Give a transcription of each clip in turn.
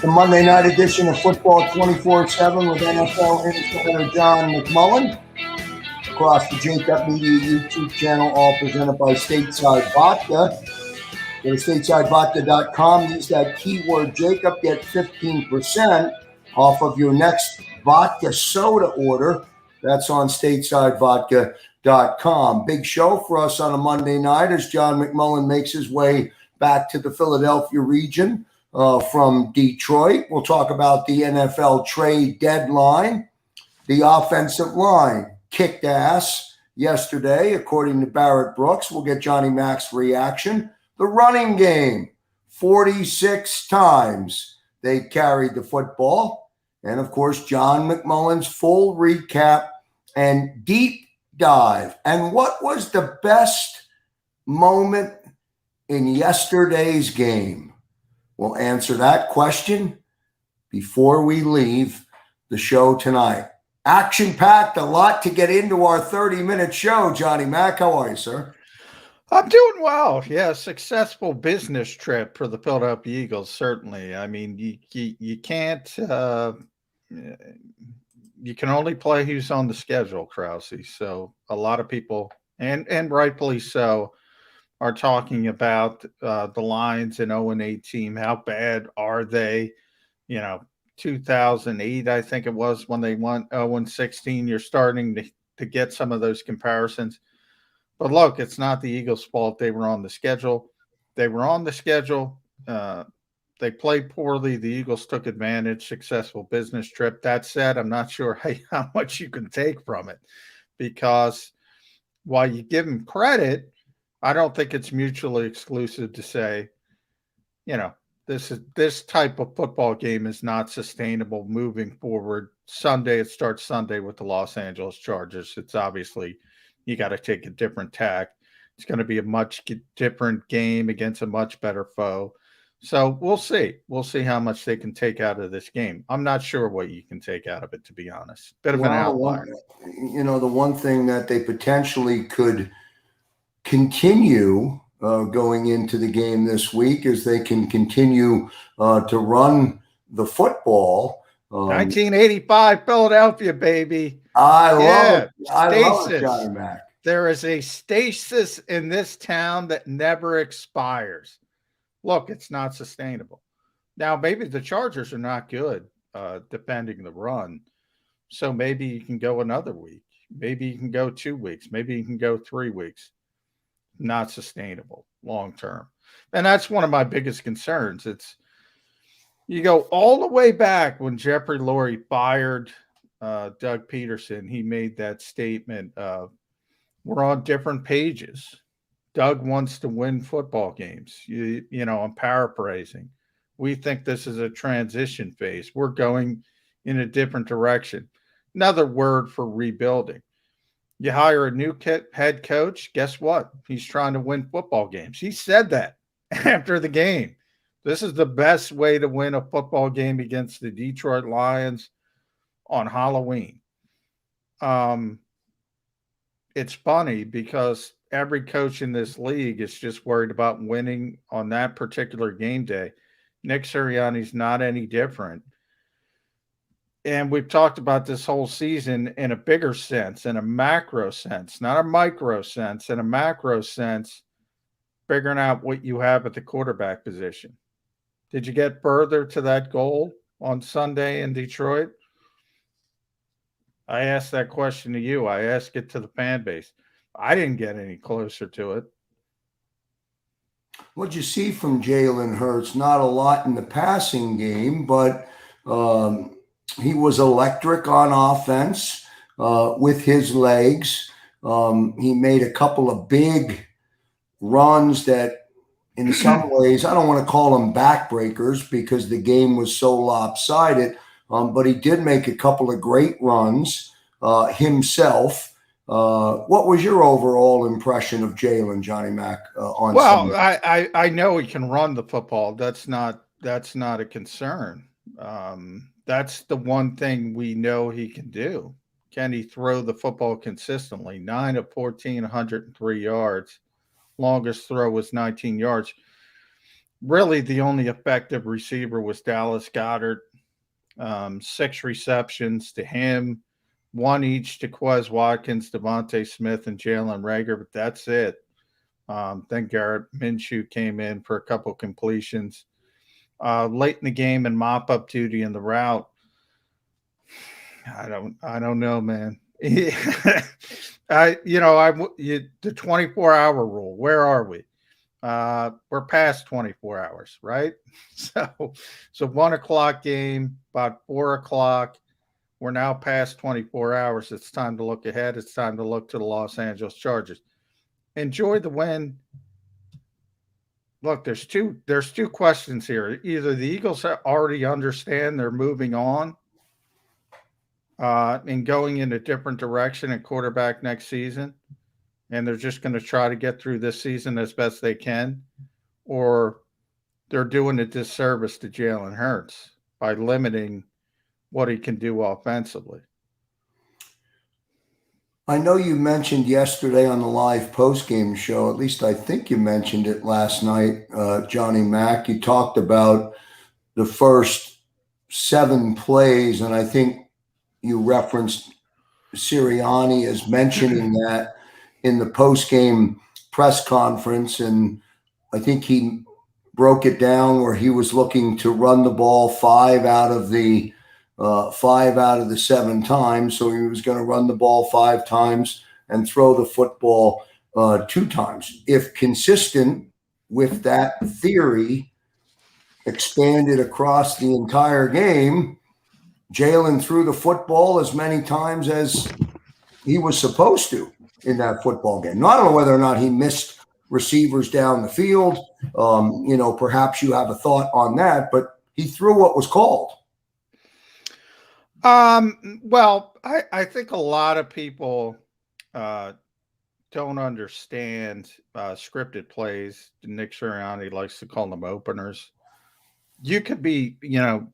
The Monday night edition of Football 24/7 with NFL insider John McMullen across the JAKIB Media YouTube channel, all presented by Stateside Vodka. Go to statesidevodka.com. Use that keyword JAKIB. Get 15% off of your next vodka soda order. That's on statesidevodka.com. Big show for us on a Monday night as John McMullen makes his way back to the Philadelphia region from Detroit. We'll talk about the NFL trade deadline. The offensive line kicked ass yesterday, according to Barrett Brooks. We'll get Johnny Mac's reaction. The running game, 46 times they carried the football. And, of course, John McMullen's full recap and deep dive. And what was the best moment in yesterday's game? We'll answer that question before we leave the show tonight. Action-packed, a lot to get into our 30-minute show. Johnny Mac, how are you, sir? I'm doing well. Yeah, successful business trip for the Philadelphia Eagles, certainly. I mean, you can't you can only play who's on the schedule, Krause. So a lot of people, and rightfully so, are talking about the Lions and 0-8 team. How bad are they? 2008, I think it was, when they won 0-16. You're starting to get some of those comparisons. But look, it's not the Eagles' fault. They were on the schedule. They played poorly. The Eagles took advantage. Successful business trip. That said, I'm not sure how much you can take from it, because while you give them credit, I don't think it's mutually exclusive to say, this type of football game is not sustainable moving forward. It starts Sunday with the Los Angeles Chargers. It's obviously, you got to take a different tack. It's going to be a much different game against a much better foe. So we'll see. We'll see how much they can take out of this game. I'm not sure what you can take out of it, to be honest. Bit of an outlier. The one thing that they potentially could continue going into the game this week is they can continue to run the football. 1985 Philadelphia, baby. I love it, Johnny Mac. There is a stasis in this town that never expires. Look, it's not sustainable. Now, maybe the Chargers are not good defending the run, so maybe you can go another week. Maybe you can go 2 weeks. Maybe you can go 3 weeks. Not sustainable long term. And that's one of my biggest concerns. You go all the way back when Jeffrey Lurie fired Doug Peterson. He made that statement of, we're on different pages. Doug wants to win football games. I'm paraphrasing. We think this is a transition phase. We're going in a different direction. Another word for rebuilding. You hire a new head coach, guess what? He's trying to win football games. He said that after the game. This is the best way to win a football game against the Detroit Lions on Halloween. It's funny because every coach in this league is just worried about winning on that particular game day. Nick Sirianni's not any different. And we've talked about this whole season in a bigger sense, in a macro sense, not a micro sense, in a macro sense, figuring out what you have at the quarterback position. Did you get further to that goal on Sunday in Detroit? I asked that question to you. I asked it to the fan base. I didn't get any closer to it. What'd you see from Jalen Hurts? Not a lot in the passing game, but he was electric on offense with his legs. He made a couple of big runs that, in some ways, I don't want to call them backbreakers because the game was so lopsided, but he did make a couple of great runs himself. What was your overall impression of Jalen, Johnny Mac, on Sunday? Well, I know he can run the football. That's not a concern. That's the one thing we know he can do. Can he throw the football consistently? 9 of 14, 103 yards. Longest throw was 19 yards. Really, the only effective receiver was Dallas Goedert. 6 receptions to him, 1 each to Quez Watkins, Devontae Smith, and Jalen Reagor, but that's it. Then Garrett Minshew came in for a couple completions. Late in the game and mop up duty in the route. I don't know, man. The 24-hour rule. Where are we? We're past 24 hours, right? So 1 o'clock game, about 4 o'clock. We're now past 24 hours. It's time to look ahead. It's time to look to the Los Angeles Chargers. Enjoy the win. Look, there's two questions here. Either the Eagles already understand they're moving on and going in a different direction at quarterback next season, and they're just going to try to get through this season as best they can, or they're doing a disservice to Jalen Hurts by limiting what he can do offensively. I know you mentioned yesterday on the live post-game show, at least I think you mentioned it last night, Johnny Mack. You talked about the first 7 plays, and I think you referenced Sirianni as mentioning that in the post-game press conference, and I think he broke it down where he was looking to run the ball 5 out of the 7 times. So he was going to run the ball 5 times and throw the football 2 times. If consistent with that theory expanded across the entire game, Jalen threw the football as many times as he was supposed to in that football game. Now, I don't know whether or not he missed receivers down the field. Perhaps you have a thought on that, but he threw what was called. Well, I think a lot of people don't understand scripted plays. Nick Sirianni likes to call them openers. You could be,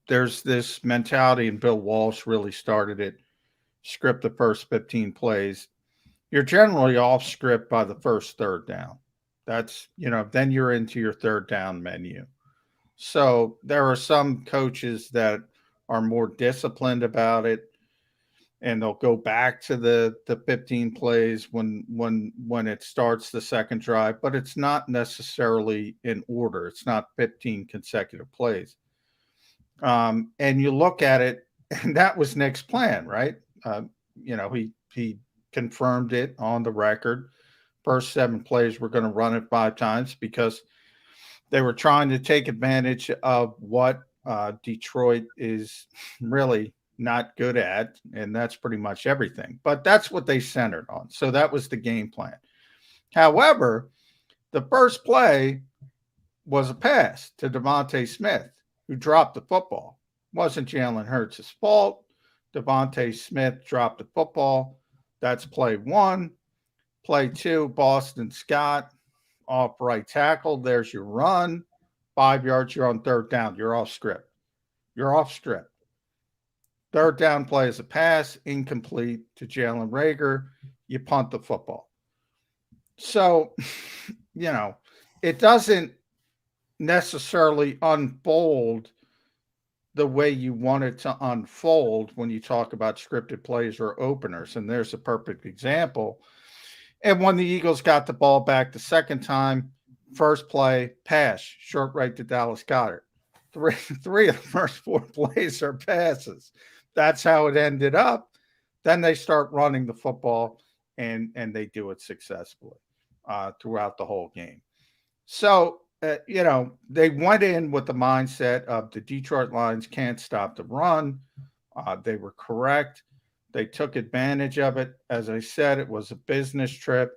there's this mentality, and Bill Walsh really started it, script the first 15 plays. You're generally off script by the first 3rd down. That's, then you're into your 3rd down menu. So there are some coaches that are more disciplined about it, and they'll go back to the 15 plays when it starts the second drive, but it's not necessarily in order. It's not 15 consecutive plays. And you look at it, and that was Nick's plan, right? He confirmed it on the record. First 7 plays, we're going to run it 5 times because they were trying to take advantage of what Detroit is really not good at, and that's pretty much everything. But that's what they centered on. So that was the game plan. However, the first play was a pass to Devontae Smith, who dropped the football. It wasn't Jalen Hurts' fault. Devontae Smith dropped the football. That's play 1. Play 2, Boston Scott, off right tackle. There's your run. 5 yards, you're on 3rd down. You're off script. You're off script. 3rd down play is a pass, incomplete to Jalen Reagor. You punt the football. So, it doesn't necessarily unfold the way you want it to unfold when you talk about scripted plays or openers. And there's a perfect example. And when the Eagles got the ball back the second time, first play, pass, short right to Dallas Goedert. Three of the first 4 plays are passes. That's how it ended up. Then they start running the football, and they do it successfully throughout the whole game. So, they went in with the mindset of the Detroit Lions can't stop the run. They were correct. They took advantage of it. As I said, it was a business trip.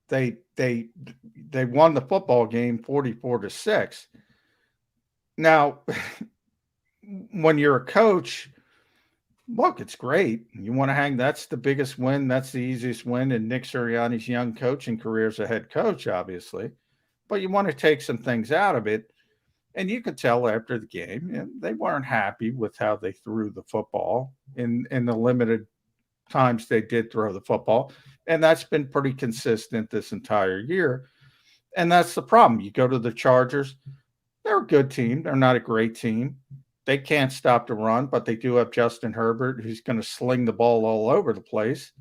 They won the football game 44-6. Now, when you're a coach, look, it's great. You want to hang. That's the biggest win. That's the easiest win in Nick Sirianni's young coaching career as a head coach, obviously. But you want to take some things out of it. And you could tell after the game, they weren't happy with how they threw the football in the limited times they did throw the football. And that's been pretty consistent this entire year. And that's the problem. You go to the Chargers, they're a good team. They're not a great team. They can't stop the run, but they do have Justin Herbert, who's going to sling the ball all over the place.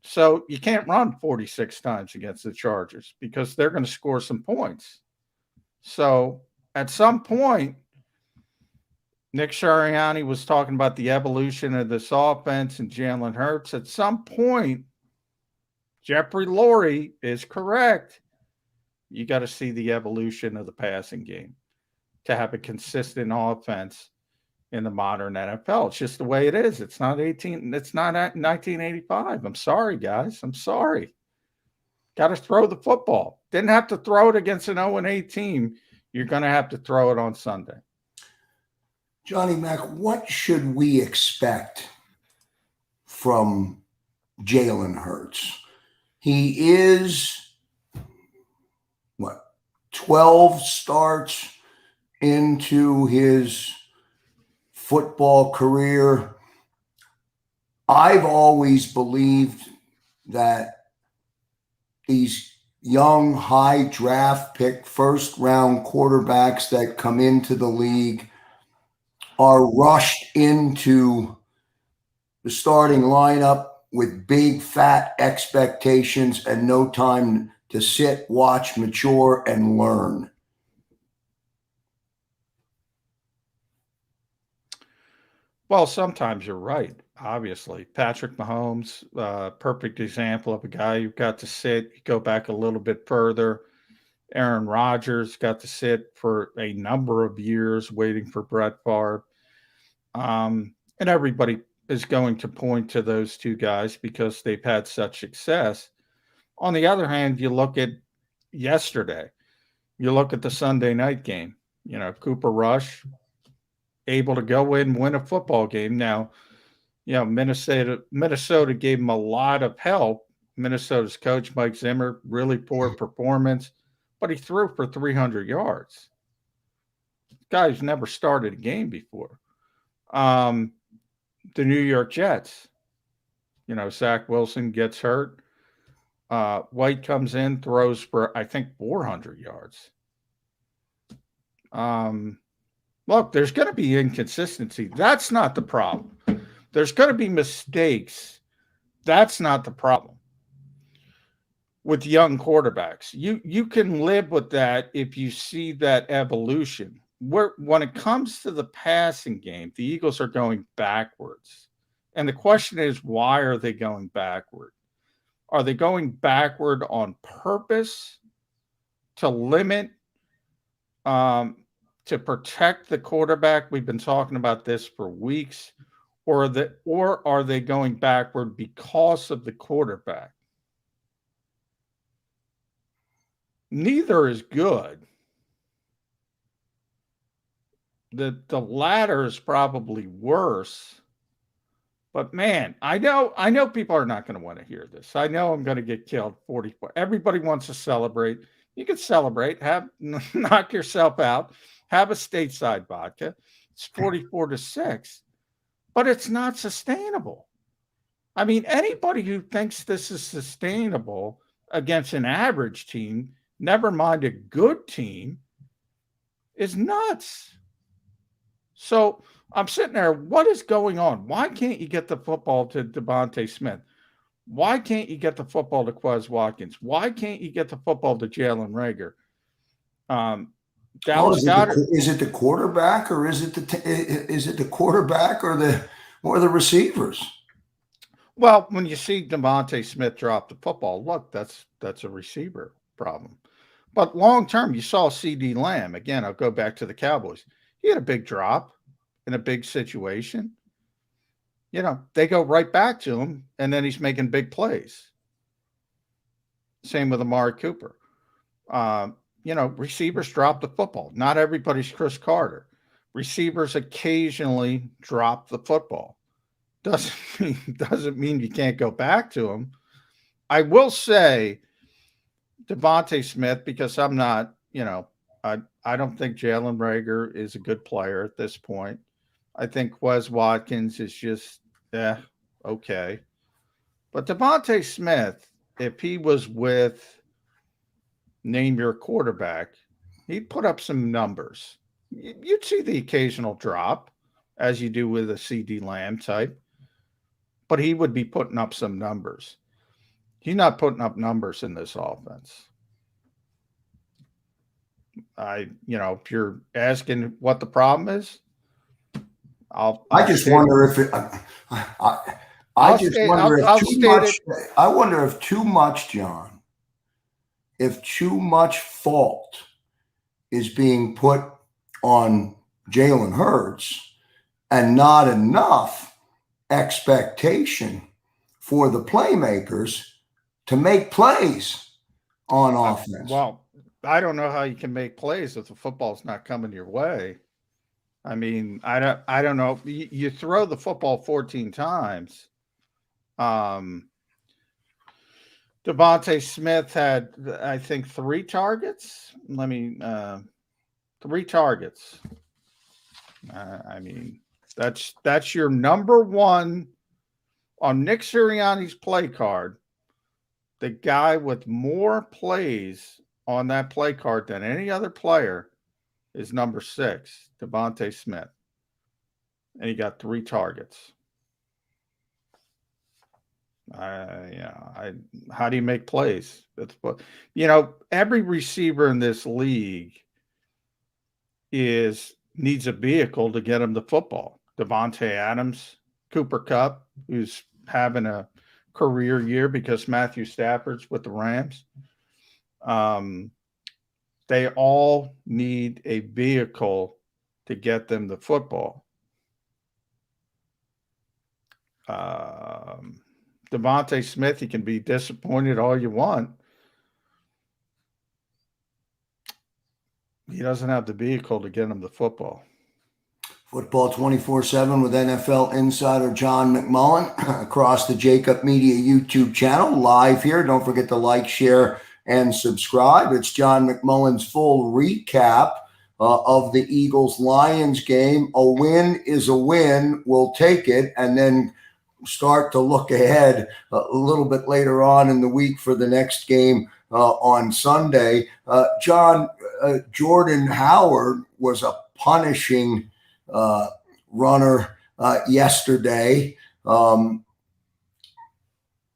So you can't run 46 times against the Chargers because they're going to score some points. So at some point, Nick Sirianni was talking about the evolution of this offense and Jalen Hurts. At some point, Jeffrey Lurie is correct. You got to see the evolution of the passing game to have a consistent offense in the modern NFL. It's just the way it is. It's not 1985. I'm sorry, guys. I'm sorry. Got to throw the football. Didn't have to throw it against an 0-8 team. You're going to have to throw it on Sunday. Johnny Mac, what should we expect from Jalen Hurts? He is, 12 starts into his football career. I've always believed that these young, high draft pick, first round quarterbacks that come into the league are rushed into the starting lineup with big, fat expectations and no time to sit, watch, mature, and learn. Well, sometimes you're right, obviously. Patrick Mahomes, perfect example of a guy who got to sit. You go back a little bit further. Aaron Rodgers got to sit for a number of years waiting for Brett Favre. And everybody is going to point to those two guys because they've had such success. On the other hand, you look at yesterday, you look at the Sunday night game, Cooper Rush able to go in and win a football game. Now, Minnesota gave him a lot of help. Minnesota's coach, Mike Zimmer, really poor performance, but he threw for 300 yards. This guy's never started a game before. The New York Jets, Zach Wilson gets hurt. White comes in, throws for, I think, 400 yards. Look, there's going to be inconsistency. That's not the problem. There's going to be mistakes. That's not the problem. With young quarterbacks, you can live with that if you see that evolution. When it comes to the passing game, the Eagles are going backwards. And the question is, why are they going backward? Are they going backward on purpose to limit, to protect the quarterback? We've been talking about this for weeks. Or are they going backward because of the quarterback? Neither is good. The latter is probably worse. But man, I know people are not going to want to hear this. I know I'm going to get killed 44. Everybody wants to celebrate. You can celebrate, knock yourself out, have a stateside vodka. It's 44-6, but it's not sustainable. I mean, anybody who thinks this is sustainable against an average team, never mind a good team, is nuts. So I'm sitting there, what is going on? Why can't you get the football to Devontae Smith? Why can't you get the football to Quez Watkins? Why can't you get the football to Jalen Reagor? Dallas Goedert. Is it the quarterback, or is it the quarterback or the receivers? Well, when you see Devontae Smith drop the football, look, that's a receiver problem. But long term, you saw CD Lamb. Again, I'll go back to the Cowboys. He had a big drop in a big situation. They go right back to him, and then he's making big plays. Same with Amari Cooper. Receivers drop the football. Not everybody's Chris Carter. Receivers occasionally drop the football. Doesn't mean you can't go back to him. I will say Devontae Smith, because I'm not, I don't think Jalen Reagor is a good player at this point. I think Quez Watkins is just, okay. But Devontae Smith, if he was with name your quarterback, he'd put up some numbers. You'd see the occasional drop, as you do with a CD Lamb type, but he would be putting up some numbers. He's not putting up numbers in this offense. If you're asking what the problem is, I just wonder if it. I just wonder if too much. I wonder if too much, John. If too much fault is being put on Jalen Hurts and not enough expectation for the playmakers to make plays on offense. Well, I don't know how you can make plays if the football's not coming your way. I mean, I don't know. You throw the football 14 times. Devontae Smith had, I think, 3 targets. 3 targets. I mean, that's your number one on Nick Sirianni's play card. The guy with more plays on that play card than any other player is number 6, Devontae Smith. And he got 3 targets. How do you make plays? Every receiver in this league needs a vehicle to get him the football. Devontae Adams, Cooper Kupp, who's having a career year because Matthew Stafford's with the Rams. They all need a vehicle to get them the football. Devontae Smith, you can be disappointed all you want. He doesn't have the vehicle to get him the football. Football 24/7 with NFL insider John McMullen across the JAKIB Media YouTube channel, live here. Don't forget to like, share, and subscribe. It's John McMullen's full recap of the Eagles-Lions game. A win is a win. We'll take it, and then start to look ahead a little bit later on in the week for the next game on Sunday. John, Jordan Howard was a punishing runner yesterday.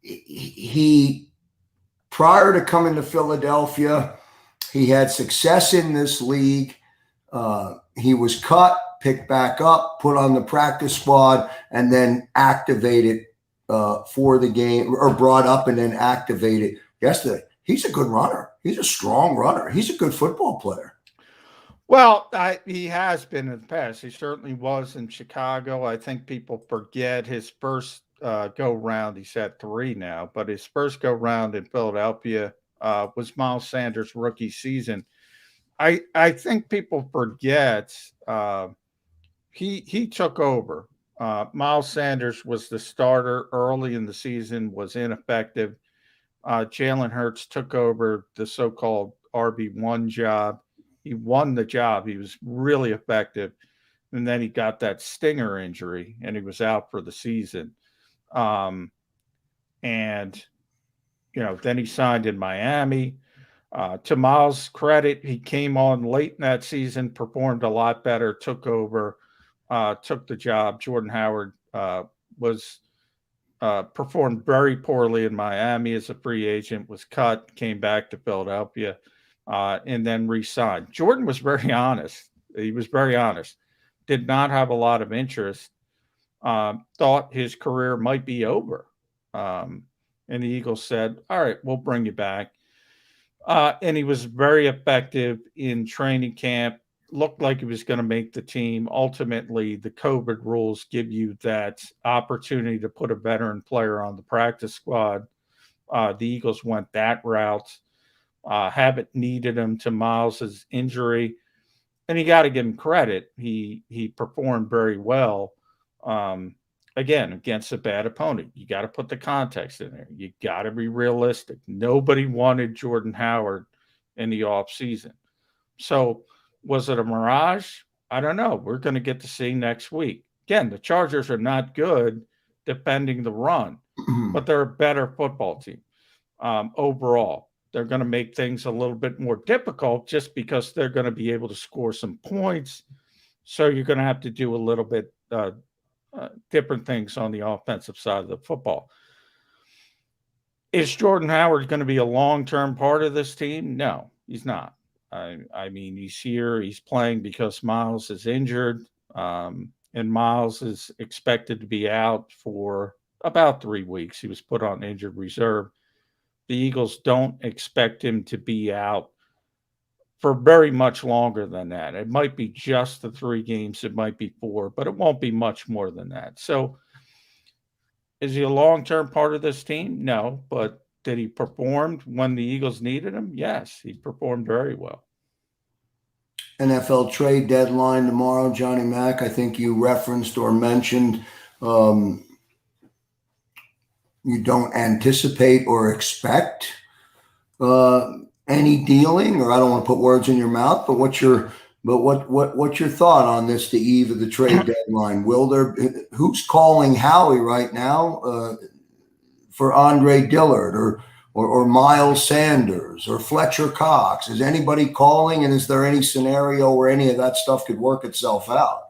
He, prior to coming to Philadelphia, he had success in this league. He was cut, picked back up, put on the practice squad, and then activated for the game, or brought up and then activated yesterday. He's a good runner. He's a strong runner. He's a good football player. Well, he has been in the past. He certainly was in Chicago. I think people forget his first go-round. He's had 3 now, but his first go-round in Philadelphia was Miles Sanders' rookie season. I think people forget he took over. Miles Sanders was the starter early in the season, was ineffective. Jalen Hurts took over the so-called RB1 job. He won the job. He was really effective. And then he got that stinger injury, and he was out for the season. Then he signed in Miami. To Miles' credit, he came on late in that season, performed a lot better, took over, took the job. Jordan Howard performed very poorly in Miami as a free agent, was cut, came back to Philadelphia, and then re-signed. Jordan was very honest. He was very honest. Did not have a lot of interest. Thought his career might be over. And the Eagles said, all right, we'll bring you back. And he was very effective in training camp. Looked like he was going to make the team. Ultimately, the COVID rules give you that opportunity to put a veteran player on the practice squad. The Eagles went that route. Haven't needed him to Miles's injury. And you got to give him credit. He performed very well. Again, against a bad opponent. You got to put the context in there. You got to be realistic. Nobody wanted Jordan Howard in the offseason. So was it a mirage? I don't know. We're going to get to see next week. Again, the Chargers are not good defending the run, but they're a better football team overall. they're going to make things a little bit more difficult just because they're going to be able to score some points. So you're going to have to do a little bit different things on the offensive side of the football. Is Jordan Howard going to be a long-term part of this team? No, he's not. I mean, he's here. He's playing because Miles is injured, and Miles is expected to be out for about 3 weeks. He was put on injured reserve. The Eagles don't expect him to be out for very much longer than that. It might be just the 3 games. It might be 4, but it won't be much more than that. So is he a long-term part of this team? No, but did he perform when the Eagles needed him? Yes, he performed very well. NFL trade deadline tomorrow, Johnny Mac. I think you referenced or mentioned you don't anticipate or expect any dealing, or I don't want to put words in your mouth, but what's your thought on this, the eve of the trade deadline? Who's calling Howie right now for Andre Dillard or Miles Sanders or Fletcher Cox? Is anybody calling, and is there any scenario where any of that stuff could work itself out?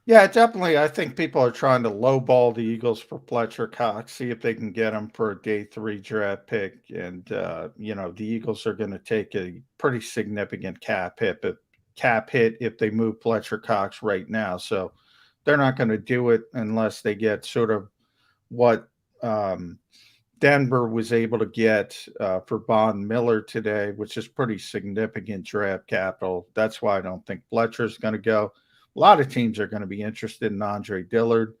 Yeah, definitely. I think people are trying to lowball the Eagles for Fletcher Cox, see if they can get him for a day 3 draft pick. And, the Eagles are going to take a pretty significant cap hit if they move Fletcher Cox right now. So they're not going to do it unless they get sort of what Denver was able to get for Von Miller today, which is pretty significant draft capital. That's why I don't think Fletcher's going to go. A lot of teams are going to be interested in Andre Dillard.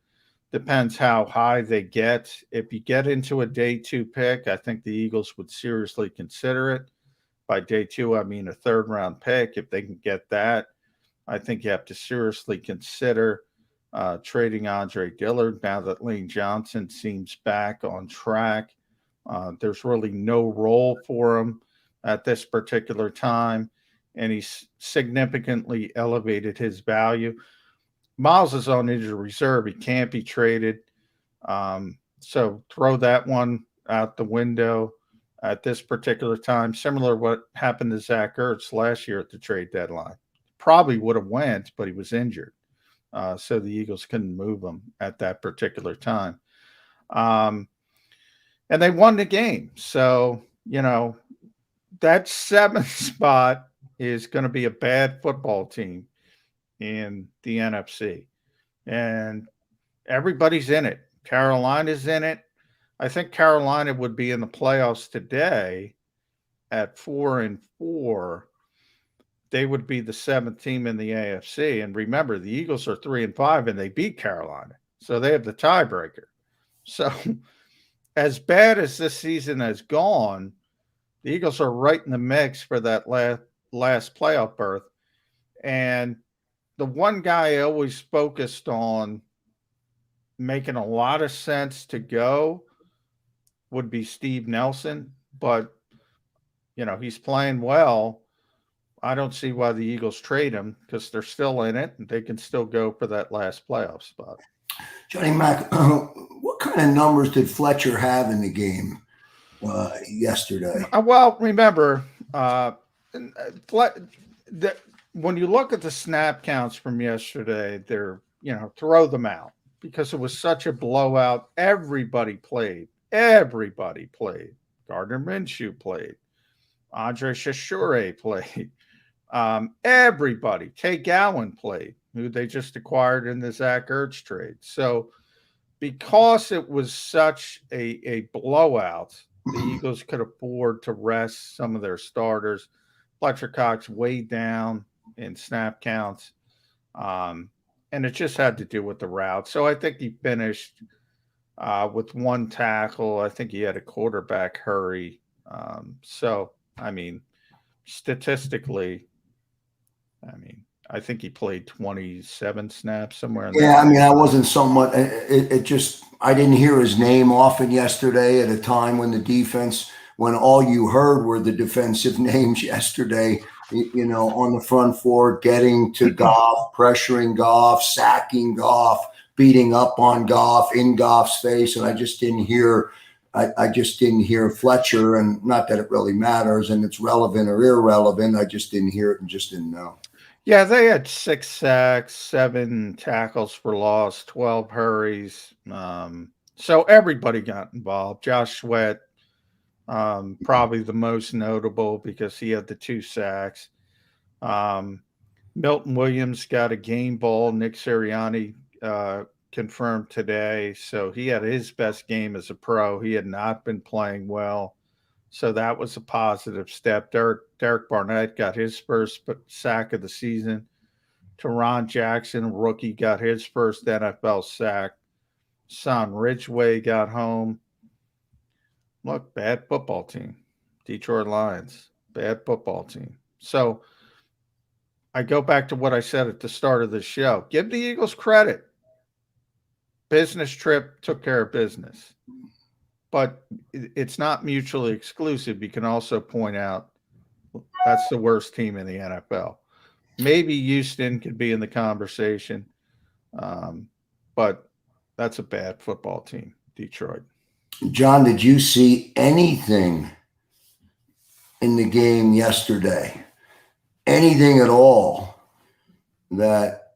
Depends how high they get. If you get into a day 2 pick, I think the Eagles would seriously consider it. By day 2, I mean a 3rd round pick. If they can get that, I think you have to seriously consider trading Andre Dillard now that Lane Johnson seems back on track. There's really no role for him at this particular time, and he's significantly elevated his value. Miles is on injured reserve. He can't be traded. So throw that one out the window at this particular time. Similar to what happened to Zach Ertz last year at the trade deadline. Probably would have went, but he was injured. So the Eagles couldn't move him at that particular time. And they won the game. So, that 7th spot is going to be a bad football team in the NFC. And everybody's in it. Carolina's in it. I think Carolina would be in the playoffs today at 4-4. They would be the 7th team in the AFC. And remember, the Eagles are 3-5 and they beat Carolina. So they have the tiebreaker. So as bad as this season has gone, the Eagles are right in the mix for that last playoff berth. And the one guy I always focused on making a lot of sense to go would be Steve Nelson. But, he's playing well. I don't see why the Eagles trade him because they're still in it and they can still go for that last playoff spot. Johnny Mac, what kind of numbers did Fletcher have in the game yesterday? Well, remember, when you look at the snap counts from yesterday, they're, throw them out because it was such a blowout. Everybody played. Gardner Minshew played. Andre Shashure played. Everybody. Tay Gowan played, who they just acquired in the Zach Ertz trade. So because it was such a blowout, the Eagles could afford to rest some of their starters. Fletcher Cox way down in snap counts. And it just had to do with the route. So I think he finished with 1 tackle. I think he had a quarterback hurry. Statistically, I think he played 27 snaps somewhere in there. Yeah, I wasn't somewhat. I didn't hear his name often yesterday at a time when all you heard were the defensive names yesterday, on the front 4, getting to Goff, pressuring Goff, sacking Goff, beating up on Goff, in Goff's face. And I just didn't hear I just didn't hear Fletcher, and not that it really matters and it's relevant or irrelevant. I just didn't hear it and just didn't know. Yeah, they had 6 sacks, 7 tackles for loss, 12 hurries. So everybody got involved. Josh Sweat, probably the most notable because he had the 2 sacks. Milton Williams got a game ball. Nick Sirianni confirmed today. So he had his best game as a pro. He had not been playing well. So that was a positive step. Derek Barnett got his first sack of the season. Teron Jackson, rookie, got his first NFL sack. Son Ridgeway got home. Look, bad football team. Detroit Lions, bad football team. So I go back to what I said at the start of the show. Give the Eagles credit. Business trip took care of business. But it's not mutually exclusive. You can also point out that's the worst team in the NFL. Maybe Houston could be in the conversation, but that's a bad football team, Detroit. John, did you see anything in the game yesterday? Anything at all that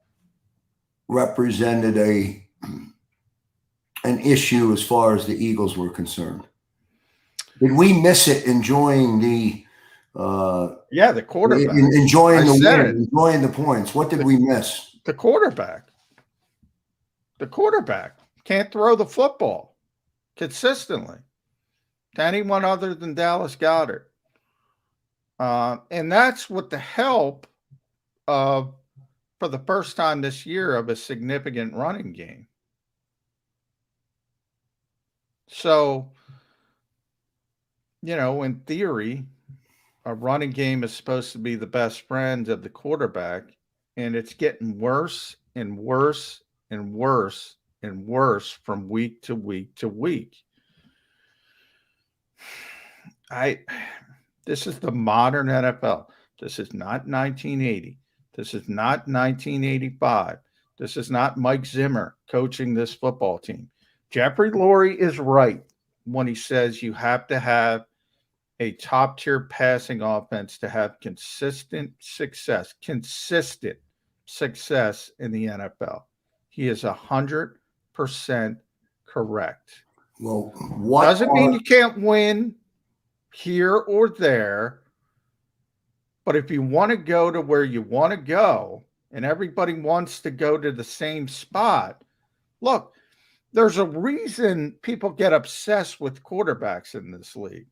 represented an issue as far as the Eagles were concerned? Did we miss it enjoying the the quarterback, enjoying the win, enjoying the points? What did we miss? The quarterback can't throw the football consistently to anyone other than Dallas Goedert, and that's with the help of, for the first time this year, of a significant running game. So, in theory, a running game is supposed to be the best friend of the quarterback, and it's getting worse and worse and worse and worse from week to week to week. This is the modern NFL. This is not 1980. This is not 1985. This is not Mike Zimmer coaching this football team. Jeffrey Lurie is right when he says you have to have a top-tier passing offense to have consistent success in the NFL. He is 100% correct. Well, doesn't mean you can't win here or there, but if you want to go to where you want to go, and everybody wants to go to the same spot, look, there's a reason people get obsessed with quarterbacks in this league.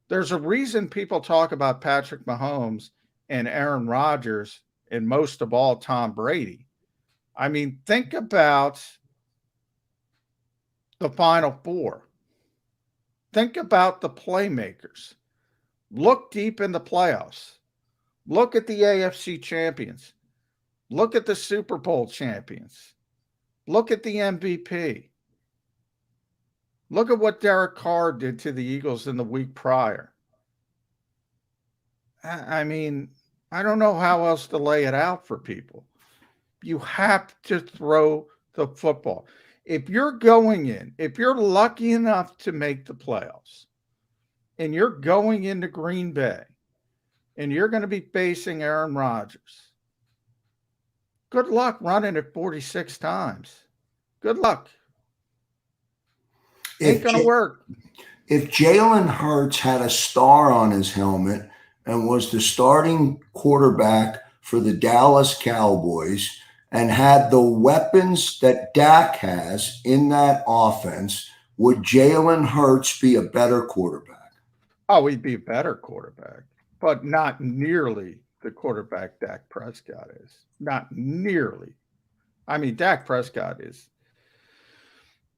There's a reason people talk about Patrick Mahomes and Aaron Rodgers, and most of all, Tom Brady. I mean, think about the Final Four. Think about the playmakers. Look deep in the playoffs. Look at the AFC champions. Look at the Super Bowl champions. Look at the MVP. Look at what Derek Carr did to the Eagles in the week prior. I mean, I don't know how else to lay it out for people. You have to throw the football. If you're going in, if you're lucky enough to make the playoffs, and you're going into Green Bay, and you're going to be facing Aaron Rodgers, good luck running it 46 times. Good luck. Ain't going to work. If Jalen Hurts had a star on his helmet and was the starting quarterback for the Dallas Cowboys and had the weapons that Dak has in that offense, would Jalen Hurts be a better quarterback? Oh, he'd be a better quarterback, but not nearly the quarterback Dak Prescott is. Not nearly. I mean, Dak Prescott is.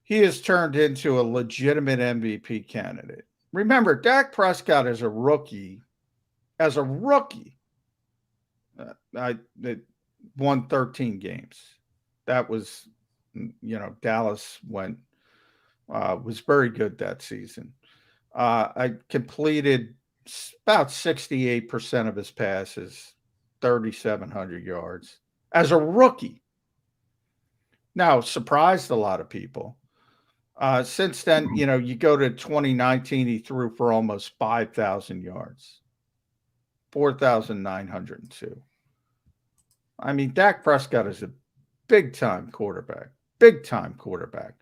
He has turned into a legitimate MVP candidate. Remember, Dak Prescott is a rookie. As a rookie, they won 13 games. That was, Dallas was very good that season. I completed about 68% of his passes, 3,700 yards as a rookie. Now, surprised a lot of people. Since then, you go to 2019, he threw for almost 5,000 yards, 4,902. I mean, Dak Prescott is a big-time quarterback, big-time quarterback.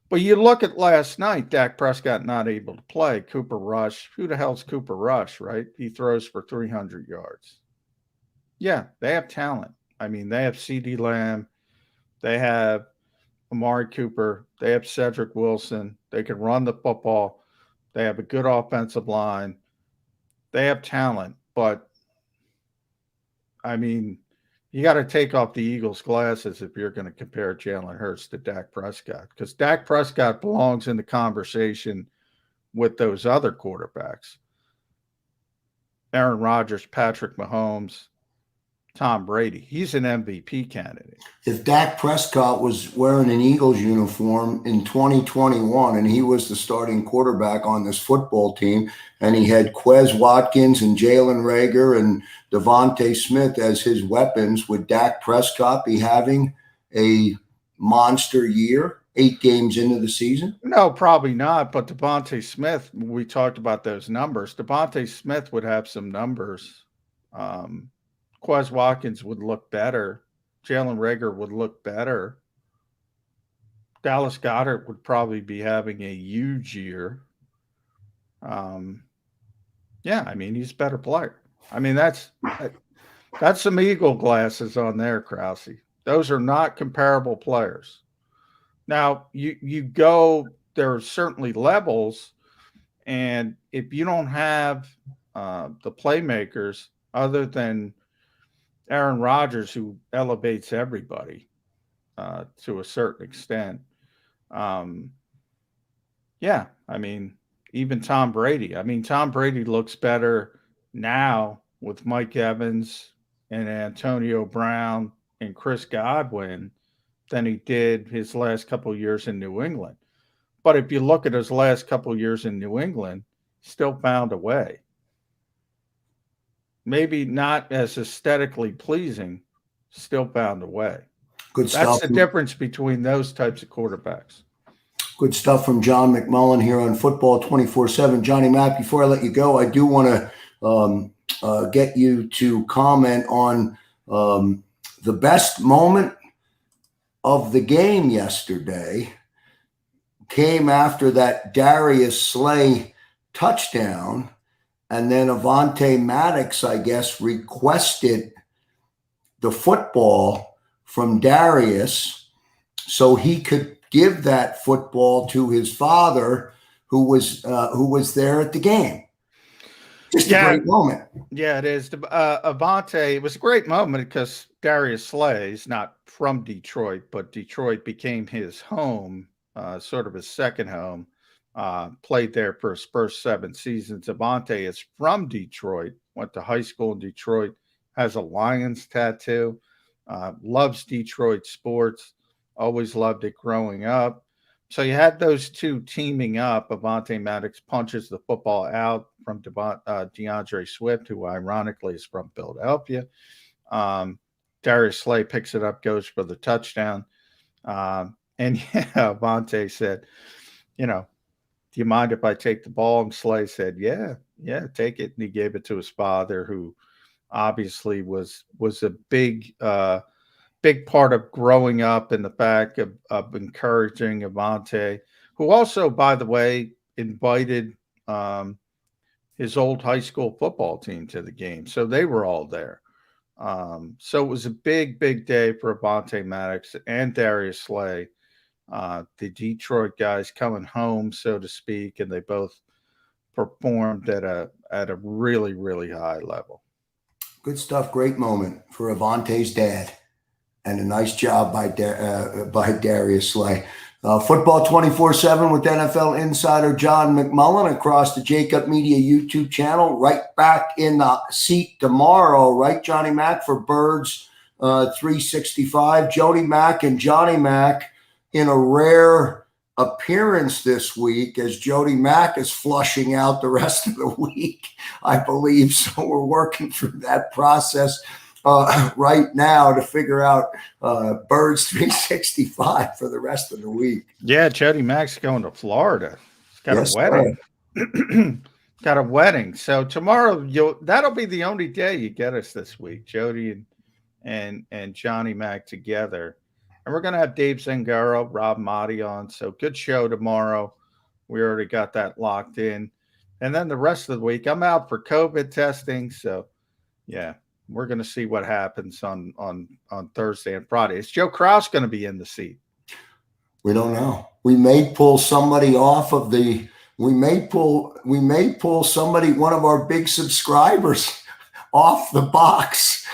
But you look at last night, Dak Prescott not able to play. Cooper Rush, who the hell's Cooper Rush, right? He throws for 300 yards. Yeah, they have talent. I mean, they have CeeDee Lamb. They have Amari Cooper. They have Cedric Wilson. They can run the football. They have a good offensive line. They have talent. But, I mean, you got to take off the Eagles' glasses if you're going to compare Jalen Hurts to Dak Prescott, because Dak Prescott belongs in the conversation with those other quarterbacks. Aaron Rodgers, Patrick Mahomes, Tom Brady. He's an MVP candidate. If Dak Prescott was wearing an Eagles uniform in 2021 and he was the starting quarterback on this football team and he had Quez Watkins and Jalen Reagor and Devontae Smith as his weapons, would Dak Prescott be having a monster year 8 games into the season? No, probably not. But Devontae Smith, we talked about those numbers. Devontae Smith would have some numbers. Quez Watkins would look better. Jalen Reagor would look better. Dallas Goedert would probably be having a huge year. Yeah, I mean, he's a better player. I mean, that's some Eagle glasses on there, Krause. Those are not comparable players. Now, you go, there are certainly levels, and if you don't have the playmakers other than Aaron Rodgers, who elevates everybody to a certain extent. Yeah, I mean, even Tom Brady. I mean, Tom Brady looks better now with Mike Evans and Antonio Brown and Chris Godwin than he did his last couple of years in New England. But if you look at his last couple of years in New England, still found a way. Maybe not as aesthetically pleasing, still found a way. Good stuff. That's the difference between those types of quarterbacks. Good stuff from John McMullen here on Football 24/7. Johnny Mack, before I let you go, I do want to get you to comment on the best moment of the game yesterday came after that Darius Slay touchdown. And then Avonte Maddox, I guess, requested the football from Darius so he could give that football to his father, who was there at the game. Just a great moment. Yeah, it is. Avonte, it was a great moment because Darius Slay is not from Detroit, but Detroit became his home, sort of his second home. Played there for his first 7 seasons. Avonte is from Detroit, went to high school in Detroit, has a Lions tattoo, loves Detroit sports, always loved it growing up. So you had those two teaming up. Avonte Maddox punches the football out from DeAndre Swift, who ironically is from Philadelphia. Darius Slay picks it up, goes for the touchdown. And Avonte said, do you mind if I take the ball? And Slay said, yeah, take it. And he gave it to his father, who obviously was a big part of growing up in the fact of encouraging Avonte, who also, by the way, invited his old high school football team to the game. So they were all there. So it was a big, big day for Avonte Maddox and Darius Slay. The Detroit guys coming home, so to speak, and they both performed at a really, really high level. Good stuff. Great moment for Avonte's dad, and a nice job by Darius Slay. Football 24/7 with NFL insider John McMullen across the JAKIB Media YouTube channel. Right back in the seat tomorrow, right, Johnny Mack, for Birds 365. Jody Mack and Johnny Mack in a rare appearance this week, as Jody Mack is flushing out the rest of the week, I believe. So we're working through that process. right now to figure out Birds 365 for the rest of the week. Yeah, Jody Mack's going to Florida. He's got Yes, a wedding. Got a wedding. So tomorrow that'll be the only day you get us this week, Jody and Johnny Mac together. And we're gonna have Dave Zangaro, Rob Motti on. So good show tomorrow. We already got that locked in. And then the rest of the week, I'm out for COVID testing. So yeah, we're gonna see what happens on Thursday and Friday. Is Joe Kraus gonna be in the seat? We don't know. We may pull somebody off of the. We may pull somebody, one of our big subscribers, off the box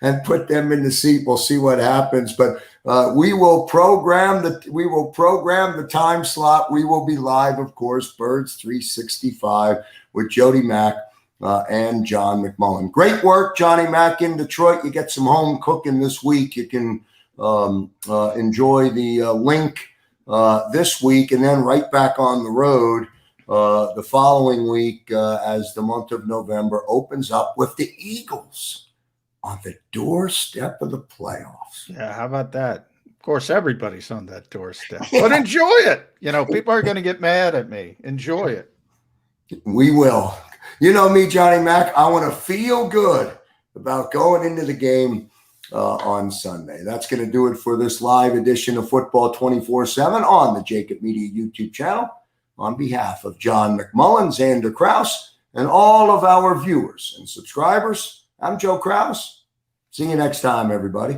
and put them in the seat. We'll see what happens, but we will program the time slot. We will be live, of course, Birds 365 with Jody Mack and John McMullen. Great work, Johnny Mack in Detroit. You get some home cooking this week. You can enjoy the link this week, and then right back on the road the following week as the month of November opens up with the Eagles on the doorstep of the playoffs. Yeah, how about that? Of course, everybody's on that doorstep, but enjoy it. You know, people are going to get mad at me. Enjoy it. We will. You know me, Johnny Mack. I want to feel good about going into the game on Sunday. That's going to do it for this live edition of Football 24/7 on the JAKIB Media YouTube channel. On behalf of John McMullen, Xander Kraus, and all of our viewers and subscribers, I'm Joe Kraus. See you next time, everybody.